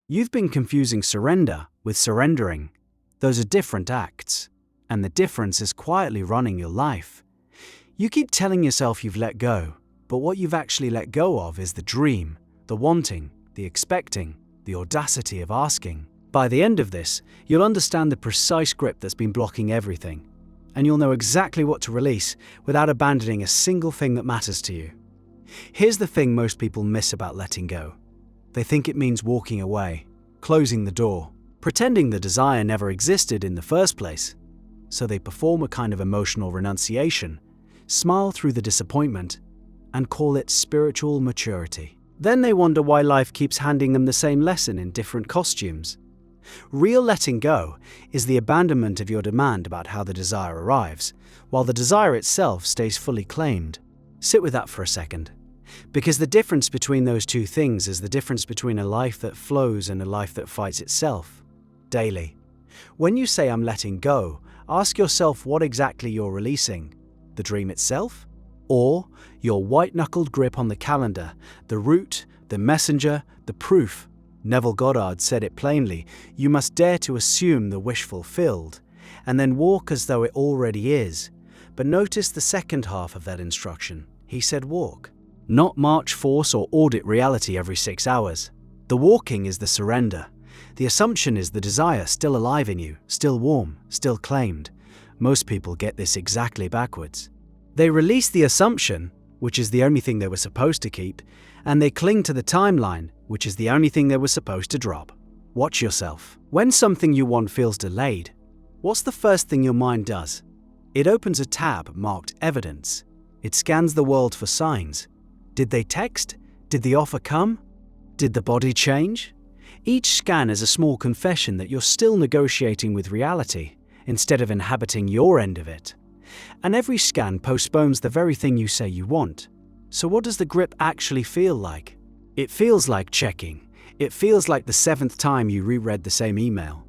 You've been confusing surrender with surrendering. Those are different acts, and the difference is quietly running your life. You keep telling yourself you've let go, but what you've actually let go of is the dream, the wanting, the expecting, the audacity of asking. By the end of this, you'll understand the precise grip that's been blocking everything, and you'll know exactly what to release without abandoning a single thing that matters to you. Here's the thing most people miss about letting go. They think it means walking away, closing the door, pretending the desire never existed in the first place. So they perform a kind of emotional renunciation, smile through the disappointment, and call it spiritual maturity. Then they wonder why life keeps handing them the same lesson in different costumes. Real letting go is the abandonment of your demand about how the desire arrives, while the desire itself stays fully claimed. Sit with that for a second. Because the difference between those two things is the difference between a life that flows and a life that fights itself. Daily. When you say, "I'm letting go," ask yourself what exactly you're releasing. The dream itself? Or your white-knuckled grip on the calendar, the route, the messenger, the proof? Neville Goddard said it plainly: you must dare to assume the wish fulfilled, and then walk as though it already is. But notice the second half of that instruction. He said walk. Not march, force, or audit reality every 6 hours. The walking is the surrender. The assumption is the desire still alive in you, still warm, still claimed. Most people get this exactly backwards. They release the assumption, which is the only thing they were supposed to keep, and they cling to the timeline, which is the only thing they were supposed to drop. Watch yourself. When something you want feels delayed, what's the first thing your mind does? It opens a tab marked Evidence. It scans the world for signs. Did they text? Did the offer come? Did the body change? Each scan is a small confession that you're still negotiating with reality, instead of inhabiting your end of it. And every scan postpones the very thing you say you want. So what does the grip actually feel like? It feels like checking. It feels like the 7th time you reread the same email.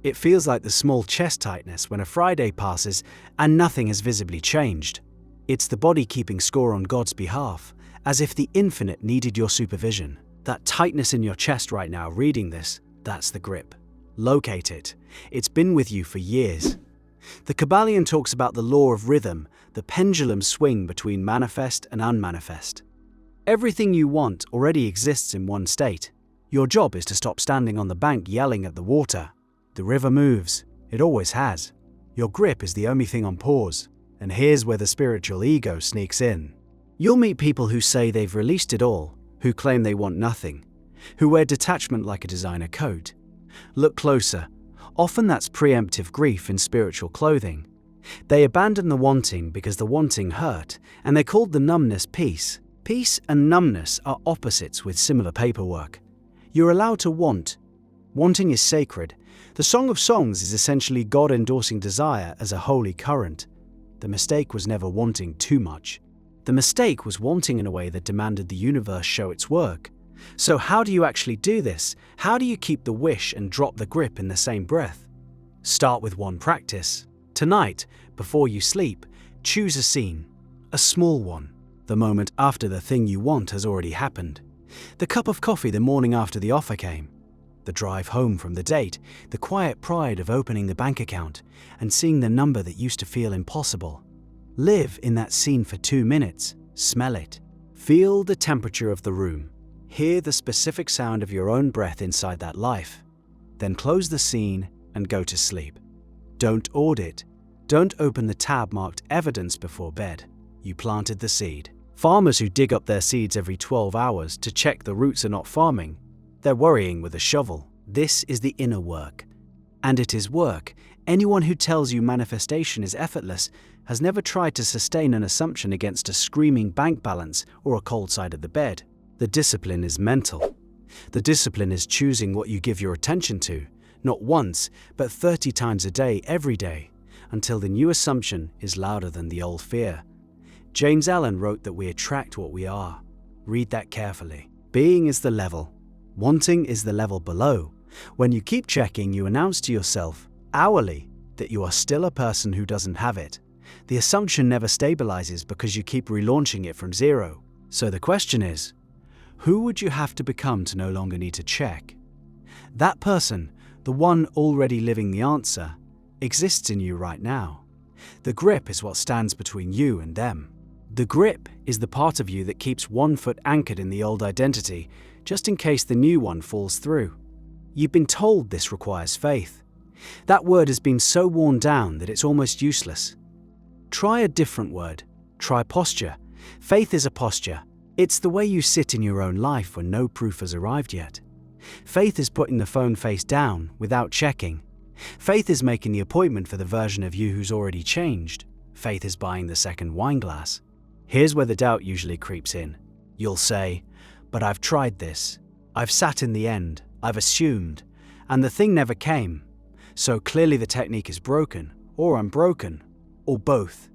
It feels like the small chest tightness when a Friday passes and nothing has visibly changed. It's the body keeping score on God's behalf, as if the infinite needed your supervision. That tightness in your chest right now reading this, that's the grip. Locate it. It's been with you for years. The Kabbalion talks about the law of rhythm, the pendulum swing between manifest and unmanifest. Everything you want already exists in one state. Your job is to stop standing on the bank yelling at the water. The river moves. It always has. Your grip is the only thing on pause. And here's where the spiritual ego sneaks in. You'll meet people who say they've released it all, who claim they want nothing, who wear detachment like a designer coat. Look closer. Often that's preemptive grief in spiritual clothing. They abandon the wanting because the wanting hurt, and they called the numbness peace. Peace and numbness are opposites with similar paperwork. You're allowed to want. Wanting is sacred. The Song of Songs is essentially God endorsing desire as a holy current. The mistake was never wanting too much. The mistake was wanting in a way that demanded the universe show its work. So how do you actually do this? How do you keep the wish and drop the grip in the same breath? Start with one practice. Tonight, before you sleep, choose a scene. A small one. The moment after the thing you want has already happened. The cup of coffee the morning after the offer came. The drive home from the date. The quiet pride of opening the bank account and seeing the number that used to feel impossible. Live in that scene for 2 minutes. Smell it. Feel the temperature of the room. Hear the specific sound of your own breath inside that life. Then close the scene and go to sleep. Don't audit. Don't open the tab marked Evidence before bed. You planted the seed. Farmers who dig up their seeds every 12 hours to check the roots are not farming. They're worrying with a shovel. This is the inner work. And it is work. Anyone who tells you manifestation is effortless has never tried to sustain an assumption against a screaming bank balance or a cold side of the bed. The discipline is mental. The discipline is choosing what you give your attention to, not once, but 30 times a day, every day, until the new assumption is louder than the old fear. James Allen wrote that we attract what we are. Read that carefully. Being is the level. Wanting is the level below. When you keep checking, you announce to yourself, hourly, that you are still a person who doesn't have it. The assumption never stabilizes because you keep relaunching it from zero. So the question is, who would you have to become to no longer need to check? That person, the one already living the answer, exists in you right now. The grip is what stands between you and them. The grip is the part of you that keeps one foot anchored in the old identity, just in case the new one falls through. You've been told this requires faith. That word has been so worn down that it's almost useless. Try a different word. Try posture. Faith is a posture. It's the way you sit in your own life when no proof has arrived yet. Faith is putting the phone face down without checking. Faith is making the appointment for the version of you who's already changed. Faith is buying the second wine glass. Here's where the doubt usually creeps in. You'll say, "But I've tried this. I've sat in the end. I've assumed. And the thing never came. So clearly the technique is broken, or I'm broken, or both."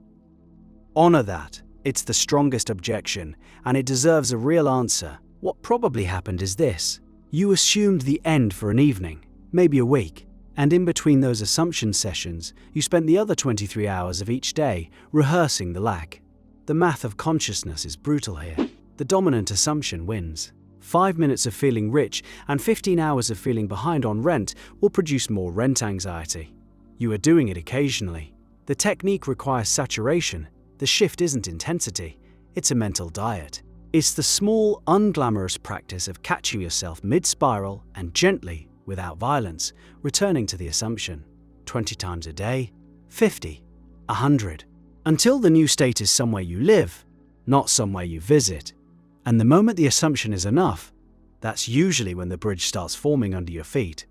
Honor that. It's the strongest objection, and it deserves a real answer. What probably happened is this. You assumed the end for an evening, maybe a week, and in between those assumption sessions, you spent the other 23 hours of each day rehearsing the lack. The math of consciousness is brutal here. The dominant assumption wins. 5 minutes of feeling rich and 15 hours of feeling behind on rent will produce more rent anxiety. You are doing it occasionally. The technique requires saturation. The shift isn't intensity, it's a mental diet. It's the small, unglamorous practice of catching yourself mid-spiral and gently, without violence, returning to the assumption. 20 times a day, 50, 100. Until the new state is somewhere you live, not somewhere you visit. And the moment the assumption is enough, that's usually when the bridge starts forming under your feet.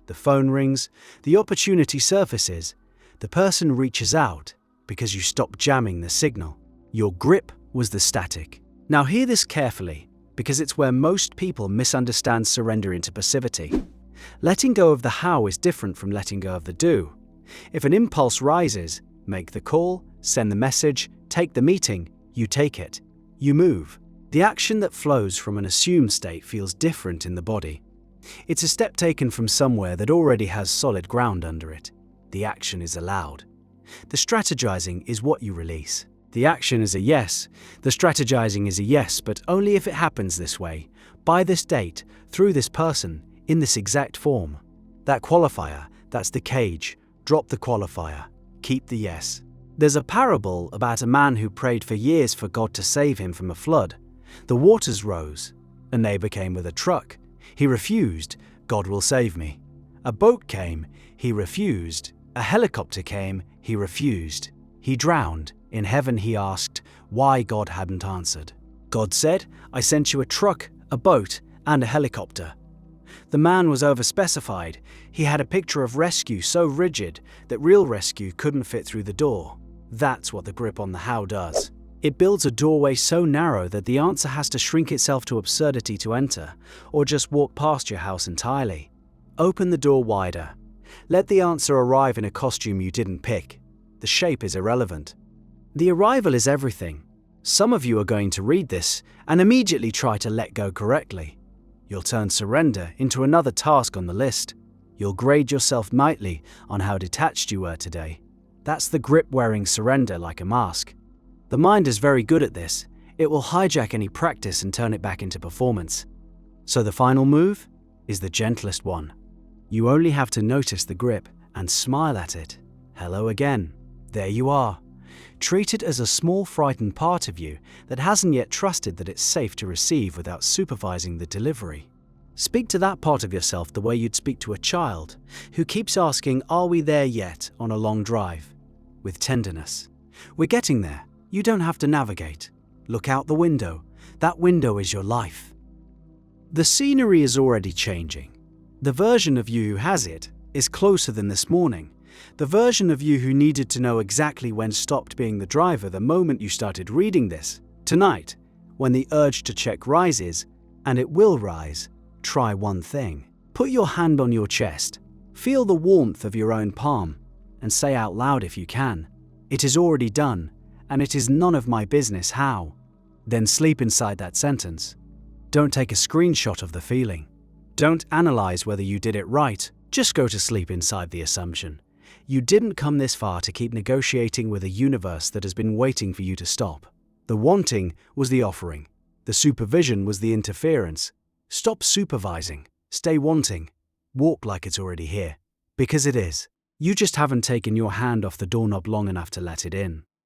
The phone rings, the opportunity surfaces, the person reaches out because you stop jamming the signal. Your grip was the static. Now hear this carefully, because it's where most people misunderstand surrender into passivity. Letting go of the how is different from letting go of the do. If an impulse rises, make the call, send the message, take the meeting, you take it. You move. The action that flows from an assumed state feels different in the body. It's a step taken from somewhere that already has solid ground under it. The action is allowed. The strategizing is what you release. The action is a yes. The strategizing is a yes, but only if it happens this way, by this date, through this person, in this exact form. That qualifier, that's the cage. Drop the qualifier. Keep the yes. There's a parable about a man who prayed for years for God to save him from a flood. The waters rose. A neighbor came with a truck. He refused. God will save me. A boat came. He refused. A helicopter came. He refused. He drowned. In heaven he asked why God hadn't answered. God said, "I sent you a truck, a boat, and a helicopter." The man was overspecified. He had a picture of rescue so rigid that real rescue couldn't fit through the door. That's what the grip on the how does. It builds a doorway so narrow that the answer has to shrink itself to absurdity to enter, or just walk past your house entirely. Open the door wider. Let the answer arrive in a costume you didn't pick. The shape is irrelevant. The arrival is everything. Some of you are going to read this and immediately try to let go correctly. You'll turn surrender into another task on the list. You'll grade yourself nightly on how detached you were today. That's the grip wearing surrender like a mask. The mind is very good at this. It will hijack any practice and turn it back into performance. So the final move is the gentlest one. You only have to notice the grip and smile at it. Hello again. There you are. Treat it as a small frightened part of you that hasn't yet trusted that it's safe to receive without supervising the delivery. Speak to that part of yourself the way you'd speak to a child who keeps asking, "Are we there yet?" on a long drive. With tenderness. We're getting there. You don't have to navigate. Look out the window. That window is your life. The scenery is already changing. The version of you who has it is closer than this morning. The version of you who needed to know exactly when stopped being the driver the moment you started reading this. Tonight, when the urge to check rises, and it will rise, try one thing. Put your hand on your chest, feel the warmth of your own palm, and say out loud if you can, "It is already done, and it is none of my business how." Then sleep inside that sentence. Don't take a screenshot of the feeling. Don't analyze whether you did it right. Just go to sleep inside the assumption. You didn't come this far to keep negotiating with a universe that has been waiting for you to stop. The wanting was the offering. The supervision was the interference. Stop supervising. Stay wanting. walk like it's already here. Because it is. You just haven't taken your hand off the doorknob long enough to let it in.